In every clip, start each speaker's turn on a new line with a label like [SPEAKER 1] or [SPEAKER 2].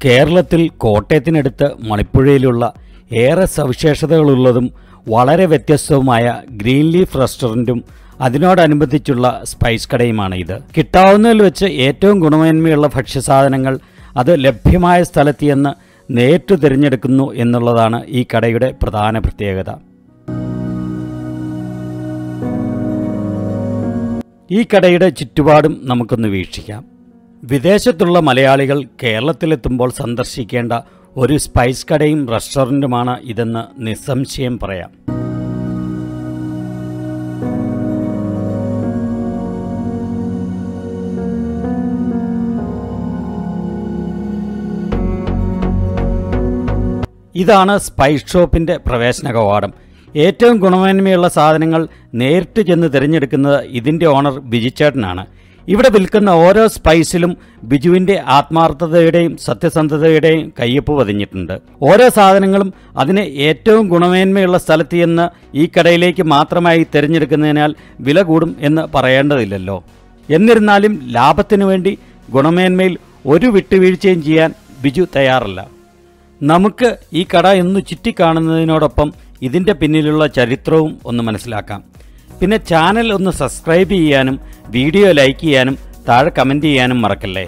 [SPEAKER 1] കേരളത്തിൽ കോട്ടയത്തിനടുത്ത് മണിപ്പുഴയിലുള്ള ഏറെ സവിശേഷതകളുള്ളതും വളരെ വ്യത്യസ്തവുമായ ഗ്രീൻ ലീഫ് റെസ്റ്റോറൻറ്റും അതിനോടനുബന്ധിച്ചുള്ള സ്പൈസ് കടയുമാണ് ഇത്. കിട്ടാവുന്നതിൽ വെച്ച് ഏറ്റവും ഗുണമേന്മയുള്ള ഭക്ഷ്യസാധനങ്ങൾ അത് ലഭ്യമായ സ്ഥലത്ത് നിന്ന് നേരിട്ട് തിരഞ്ഞെടുക്കുന്നു എന്നുള്ളതാണ് ഈ കടയുടെ പ്രധാന പ്രത്യേകത. ഈ കടയുടെ ചുറ്റുപാടും നമുക്കൊന്ന് വീക്ഷിക്കാം. വിദേശത്തുള്ള മലയാളികൾ കേരളത്തിലെത്തുമ്പോൾ സന്ദർശിക്കേണ്ട ഒരു സ്പൈസ് കടയും റെസ്റ്റോറൻറ്റുമാണ് ഇതെന്ന് നിസ്സംശയം പറയാം. ഇതാണ് സ്പൈസ് ഷോപ്പിൻ്റെ പ്രവേശന കവാടം. ഏറ്റവും ഗുണമേന്മയുള്ള സാധനങ്ങൾ നേരിട്ട് ചെന്ന് തിരഞ്ഞെടുക്കുന്നത് ഇതിൻ്റെ ഓണർ ബിജുച്ചേട്ടനാണ്. ഇവിടെ വിൽക്കുന്ന ഓരോ സ്പൈസിലും ബിജുവിൻ്റെ ആത്മാർത്ഥതയുടെയും സത്യസന്ധതയുടെയും കയ്യൊപ്പ് പതിഞ്ഞിട്ടുണ്ട്. ഓരോ സാധനങ്ങളും അതിന് ഏറ്റവും ഗുണമേന്മയുള്ള സ്ഥലത്ത് ചെന്ന് ഈ കടയിലേക്ക് മാത്രമായി തിരഞ്ഞെടുക്കുന്നതിനാൽ വില കൂടും എന്ന് പറയേണ്ടതില്ലല്ലോ. എന്നിരുന്നാലും ലാഭത്തിനു വേണ്ടി ഗുണമേന്മയിൽ ഒരു വിട്ടുവീഴ്ചയും ചെയ്യാൻ ബിജു തയ്യാറല്ല. നമുക്ക് ഈ കട ഒന്ന് ചുറ്റിക്കാണുന്നതിനോടൊപ്പം ഇതിൻ്റെ പിന്നിലുള്ള ചരിത്രവും ഒന്ന് മനസ്സിലാക്കാം. പിന്നെ ചാനൽ ഒന്ന് സബ്സ്ക്രൈബ് ചെയ്യാനും വീഡിയോ ലൈക്ക് ചെയ്യാനും താഴെ കമൻറ്റ് ചെയ്യാനും മറക്കല്ലേ.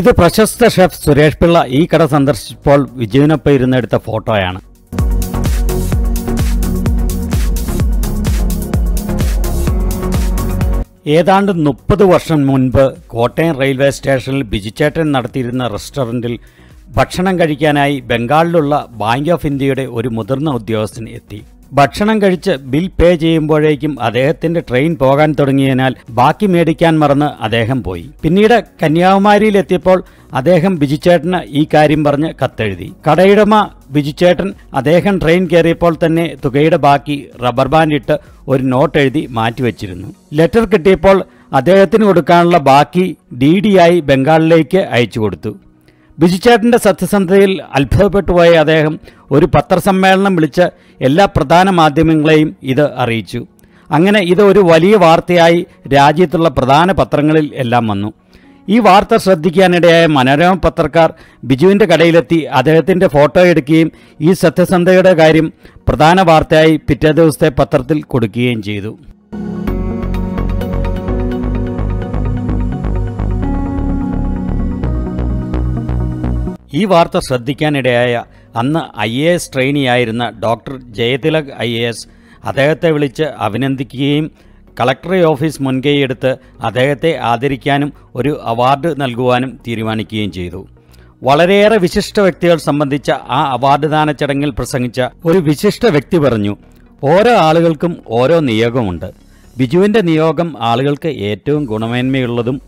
[SPEAKER 1] ഇത് പ്രശസ്ത ഷെഫ് സുരേഷ് പിള്ള ഈ കട സന്ദർശിച്ചപ്പോൾ വിജുവിനൊപ്പം ഇരുന്നെടുത്ത ഫോട്ടോയാണ്. ഏതാണ്ട് 30 വർഷം മുൻപ് കോട്ടയം റെയിൽവേ സ്റ്റേഷനിൽ ബിജുച്ചേട്ടൻ നടത്തിയിരുന്ന റെസ്റ്റോറൻറ്റിൽ ഭക്ഷണം കഴിക്കാനായി ബംഗാളിലുള്ള ബാങ്ക് ഓഫ് ഇന്ത്യയുടെ ഒരു മുതിർന്ന ഉദ്യോഗസ്ഥൻ എത്തി. ഭക്ഷണം കഴിച്ച് ബിൽ പേ ചെയ്യുമ്പോഴേക്കും അദ്ദേഹത്തിൻ്റെ ട്രെയിൻ പോകാൻ തുടങ്ങിയതിനാൽ ബാക്കി മേടിക്കാൻ മറന്ന് അദ്ദേഹം പോയി. പിന്നീട് കന്യാകുമാരിയിലെത്തിയപ്പോൾ അദ്ദേഹം ബിജുച്ചേട്ടന് ഈ കാര്യം പറഞ്ഞ് കത്തെഴുതി. കടയുടമ ബിജുച്ചേട്ടൻ അദ്ദേഹം ട്രെയിൻ കയറിയപ്പോൾ തന്നെ തുകയുടെ ബാക്കി റബ്ബർ ബാൻഡ് ഇട്ട് ഒരു നോട്ട് എഴുതി മാറ്റിവെച്ചിരുന്നു. ലെറ്റർ കിട്ടിയപ്പോൾ അദ്ദേഹത്തിന് കൊടുക്കാനുള്ള ബാക്കി DD-ആയി ബംഗാളിലേക്ക് അയച്ചു കൊടുത്തു. ബിജുച്ചേട്ടൻ്റെ സത്യസന്ധതയിൽ അത്ഭുതപ്പെട്ടുപോയ അദ്ദേഹം ഒരു പത്രസമ്മേളനം വിളിച്ച് എല്ലാ പ്രധാന മാധ്യമങ്ങളെയും ഇത് അറിയിച്ചു. അങ്ങനെ ഇത് ഒരു വലിയ വാർത്തയായി രാജ്യത്തുള്ള പ്രധാന പത്രങ്ങളിൽ എല്ലാം വന്നു. ഈ വാർത്ത ശ്രദ്ധിക്കാനിടയായ മനോരമ പത്രക്കാർ ബിജുവിൻ്റെ കടയിലെത്തി അദ്ദേഹത്തിൻ്റെ ഫോട്ടോ എടുക്കുകയും ഈ സത്യസന്ധതയുടെ കാര്യം പ്രധാന വാർത്തയായി പിറ്റേ ദിവസത്തെ പത്രത്തിൽ കൊടുക്കുകയും ചെയ്തു. ഈ വാർത്ത ശ്രദ്ധിക്കാനിടയായ അന്ന് IAS ട്രെയിനിയായിരുന്ന ഡോക്ടർ ജയതിലക് IAS അദ്ദേഹത്തെ വിളിച്ച് അഭിനന്ദിക്കുകയും കളക്ടർ ഓഫീസ് മുൻകൈയെടുത്ത് അദ്ദേഹത്തെ ആദരിക്കാനും ഒരു അവാർഡ് നൽകുവാനും തീരുമാനിക്കുകയും ചെയ്തു. വളരെയേറെ വിശിഷ്ട വ്യക്തികൾ സംബന്ധിച്ച ആ അവാർഡ് ദാന ചടങ്ങിൽ പ്രസംഗിച്ച ഒരു വിശിഷ്ട വ്യക്തി പറഞ്ഞു, ഓരോ ആളുകൾക്കും ഓരോ നിയോഗമുണ്ട്. ബിജുവിൻ്റെ നിയോഗം ആളുകൾക്ക് ഏറ്റവും ഗുണമേന്മയുള്ളതും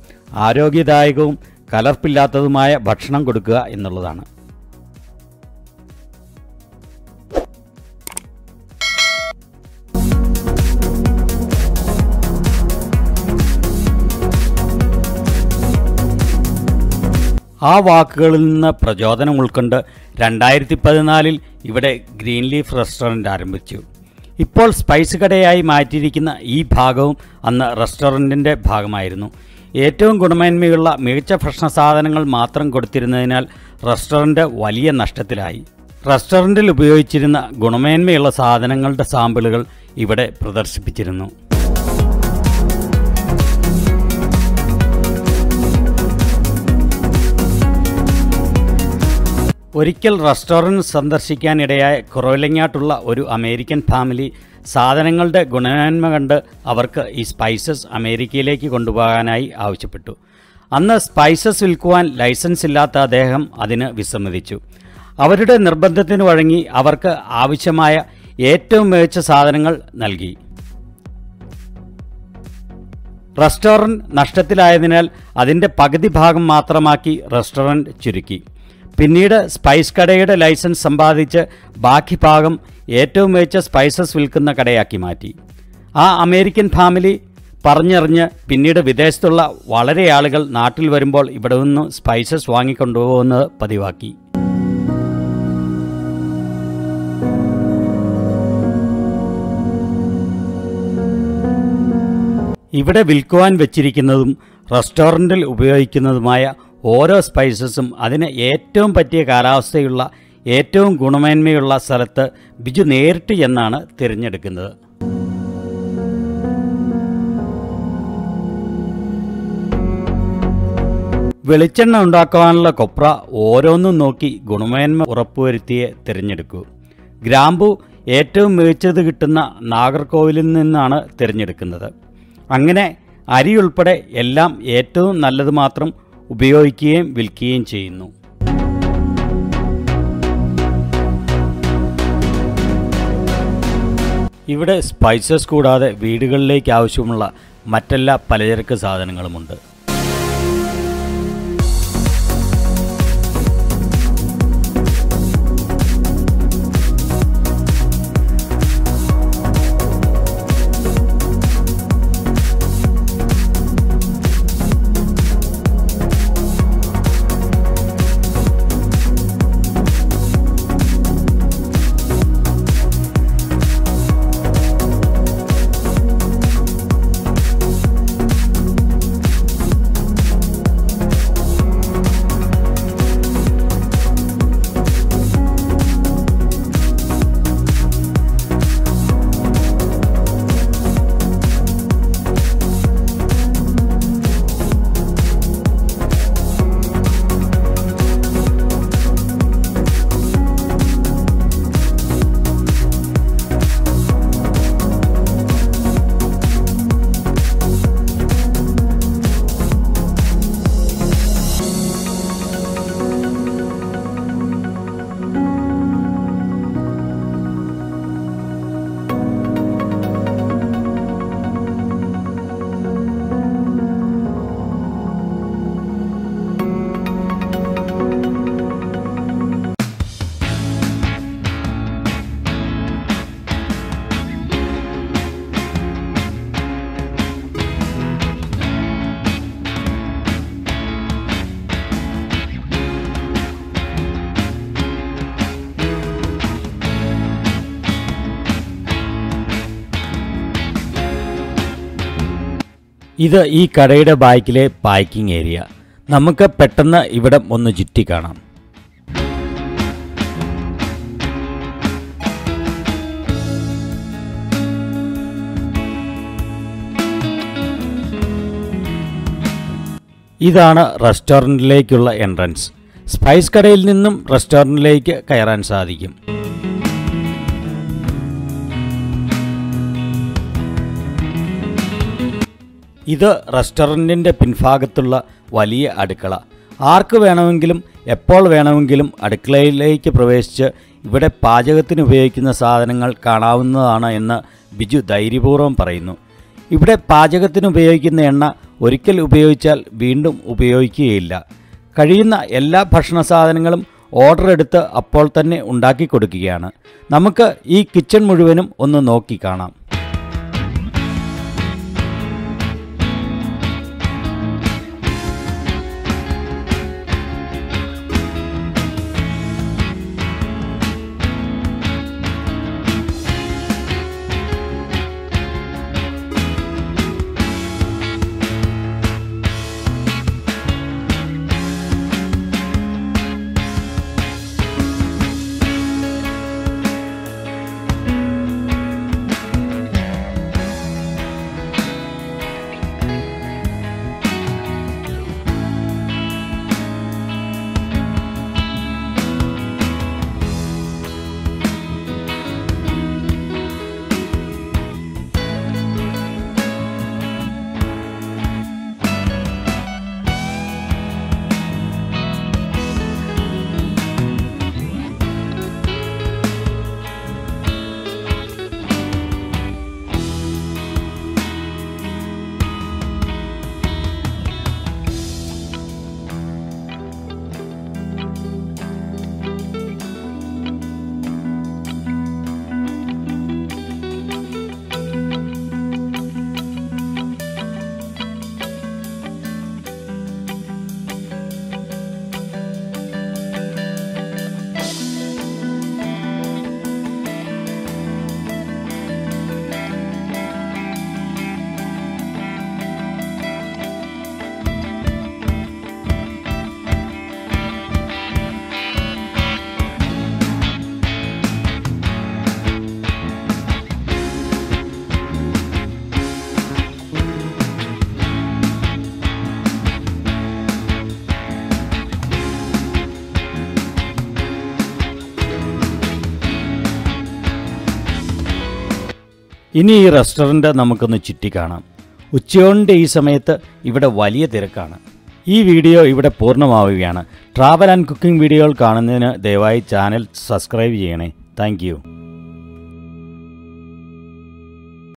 [SPEAKER 1] ആരോഗ്യദായകവും കലർപ്പില്ലാത്തതുമായ ഭക്ഷണം കൊടുക്കുക എന്നുള്ളതാണ്. ആ വാക്കുകളിൽ നിന്ന് പ്രചോദനം ഉൾക്കൊണ്ട് 2014 ഇവിടെ ഗ്രീൻ ലീഫ് റെസ്റ്റോറൻറ്റ് ആരംഭിച്ചു. ഇപ്പോൾ സ്പൈസ് കടയായി മാറ്റിയിരിക്കുന്ന ഈ ഭാഗവും അന്ന് റെസ്റ്റോറൻറ്റിൻ്റെ ഭാഗമായിരുന്നു. ഏറ്റവും ഗുണമേന്മയുള്ള മികച്ച ഭക്ഷണ സാധനങ്ങൾ മാത്രം കൊടുത്തിരുന്നതിനാൽ റെസ്റ്റോറൻറ്റ് വലിയ നഷ്ടത്തിലായി. റെസ്റ്റോറൻറ്റിൽ ഉപയോഗിച്ചിരുന്ന ഗുണമേന്മയുള്ള സാധനങ്ങളുടെ സാമ്പിളുകൾ ഇവിടെ പ്രദർശിപ്പിച്ചിരുന്നു. ഒരിക്കൽ റെസ്റ്റോറൻറ്റ് സന്ദർശിക്കാനിടയായ കുറവിലങ്ങാട്ടുള്ള ഒരു അമേരിക്കൻ ഫാമിലി സാധനങ്ങളുടെ ഗുണമേന്മ കണ്ട് അവർക്ക് ഈ സ്പൈസസ് അമേരിക്കയിലേക്ക് കൊണ്ടുപോകാനായി ആവശ്യപ്പെട്ടു. അന്ന് സ്പൈസസ് വിൽക്കുവാൻ ലൈസൻസ് ഇല്ലാത്ത അദ്ദേഹം അതിന് വിസമ്മതിച്ചു. അവരുടെ നിർബന്ധത്തിന് വഴങ്ങി അവർക്ക് ആവശ്യമായ ഏറ്റവും മികച്ച സാധനങ്ങൾ നൽകി. റെസ്റ്റോറൻറ്റ് നഷ്ടത്തിലായതിനാൽ അതിൻ്റെ പകുതി ഭാഗം മാത്രമാക്കി റെസ്റ്റോറൻറ്റ് ചുരുക്കി. പിന്നീട് സ്പൈസ് കടയുടെ ലൈസൻസ് സമ്പാദിച്ച് ബാക്കി ഭാഗം ഏറ്റവും മികച്ച സ്പൈസസ് വിൽക്കുന്ന കടയാക്കി മാറ്റി. ആ അമേരിക്കൻ ഫാമിലി പറഞ്ഞറിഞ്ഞ് പിന്നീട് വിദേശത്തുള്ള വളരെ ആളുകൾ നാട്ടിൽ വരുമ്പോൾ ഇവിടെ നിന്ന് സ്പൈസസ് വാങ്ങിക്കൊണ്ടുപോകുന്നത് പതിവാക്കി. ഇവിടെ വിൽക്കുവാൻ വെച്ചിരിക്കുന്നതും റെസ്റ്റോറൻറ്റിൽ ഉപയോഗിക്കുന്നതുമായ ഓരോ സ്പൈസസും അതിന് ഏറ്റവും പറ്റിയ കാലാവസ്ഥയുള്ള ഏറ്റവും ഗുണമേന്മയുള്ള സ്ഥലത്ത് ബിജു നേരിട്ട് ചെന്നാണ് തിരഞ്ഞെടുക്കുന്നത്. വെളിച്ചെണ്ണ ഉണ്ടാക്കുവാനുള്ള കൊപ്ര ഓരോന്നും നോക്കി ഗുണമേന്മ ഉറപ്പുവരുത്തിയേ തിരഞ്ഞെടുക്കൂ. ഗ്രാമ്പു ഏറ്റവും മികച്ചത് കിട്ടുന്ന നാഗർകോവിലിൽ നിന്നാണ് തിരഞ്ഞെടുക്കുന്നത്. അങ്ങനെ അരി ഉൾപ്പെടെ എല്ലാം ഏറ്റവും നല്ലത് മാത്രം ഉപയോഗിക്കുകയും വിൽക്കുകയും ചെയ്യുന്നു. ഇവിടെ സ്പൈസസ് കൂടാതെ വീടുകളിലേക്ക് ആവശ്യമുള്ള മറ്റെല്ലാ പലചരക്ക് സാധനങ്ങളുമുണ്ട്. ഇത് ഈ കടയുടെ ബാക്കിലെ പാക്കിംഗ് ഏരിയ. നമുക്ക് പെട്ടെന്ന് ഇവിടം ഒന്ന് ചുറ്റി കാണാം. ഇതാണ് റെസ്റ്റോറൻറ്റിലേക്കുള്ള എൻട്രൻസ്. സ്പൈസ് കടയിൽ നിന്നും റെസ്റ്റോറൻറ്റിലേക്ക് കയറാൻ സാധിക്കും. ഇത് റെസ്റ്റോറൻറ്റിൻ്റെ പിൻഭാഗത്തുള്ള വലിയ അടുക്കള. ആർക്ക് വേണമെങ്കിലും എപ്പോൾ വേണമെങ്കിലും അടുക്കളയിലേക്ക് പ്രവേശിച്ച് ഇവിടെ പാചകത്തിന് ഉപയോഗിക്കുന്ന സാധനങ്ങൾ കാണാവുന്നതാണ് എന്ന് ബിജു ധൈര്യപൂർവ്വം പറയുന്നു. ഇവിടെ പാചകത്തിന് ഉപയോഗിക്കുന്ന എണ്ണ ഒരിക്കൽ ഉപയോഗിച്ചാൽ വീണ്ടും ഉപയോഗിക്കുകയില്ല. കഴിയുന്ന എല്ലാ ഭക്ഷണ സാധനങ്ങളും ഓർഡർ എടുത്ത് അപ്പോൾ തന്നെ ഉണ്ടാക്കി കൊടുക്കുകയാണ്. നമുക്ക് ഈ കിച്ചൺ മുഴുവനും ഒന്ന് നോക്കി കാണാം. ഇനി ഈ റെസ്റ്റോറൻറ്റ് നമുക്കൊന്ന് ചുറ്റിക്കാണാം. ഉച്ചയോണിൻ്റെ ഈ സമയത്ത് ഇവിടെ വലിയ തിരക്കാണ്. ഈ വീഡിയോ ഇവിടെ പൂർണ്ണമാവുകയാണ്. ട്രാവൽ ആൻഡ് കുക്കിംഗ് വീഡിയോകൾ കാണുന്നതിന് ദയവായി ചാനൽ സബ്സ്ക്രൈബ് ചെയ്യണേ. താങ്ക്